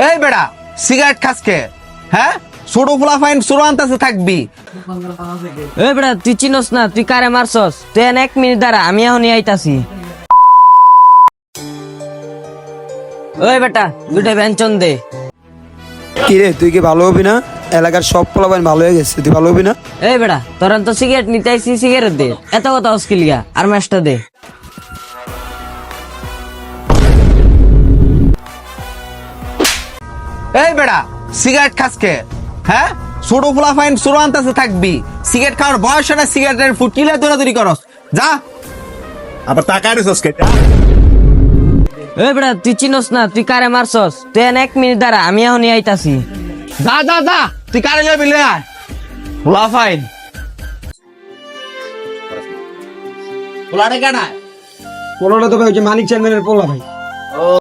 এই বেড়া সিগারেট খাসকে হ্যাঁ ছোট ফুলা ফাইন সুরান্তাসে থাকবি। এই বেটা তুই চিনস না, তুই কারে মারছস? তুই এনে 1 মিনিট দাঁড়া, আমি এখনই আইতাছি। ওই বেটা দুটো ব্যঞ্জন দে। কি রে, তুই কি ভালো হবি না? এলাকার সব পোলাপাইন ভালো হয়ে গেছে, তুই ভালো হবি না? এই বেটা তোরা তো সিগারেট নিতে আইছি, সিগারেট দে। এত কথা অস্কিল গা, আর ম্যাচটা দে। এই বেড়া সিগারেট খাসকে হ্যাঁ ছোট ফুলা ফাইন সুরান্তাসে থাকবি। সিগারেট খাওয়ার বয়স না, সিগারেটের ফুটকিলে দৌড়াদৌড়ি করস যা। আবার টাকা রিসোর্স কেটে এই বেটা তুই চিনস না, তুই কারে মারছস? তুই এনে 1 মিনিট দাঁড়া, আমি এখনই আইতাছি। যা যা যা তুই কারে যাবি লে আয় ফুলা ফাইন ফুলাটা কেনা পোলাটা তো ভাই ওই যে মানিক চেয়ারম্যানের পোলা ভাই।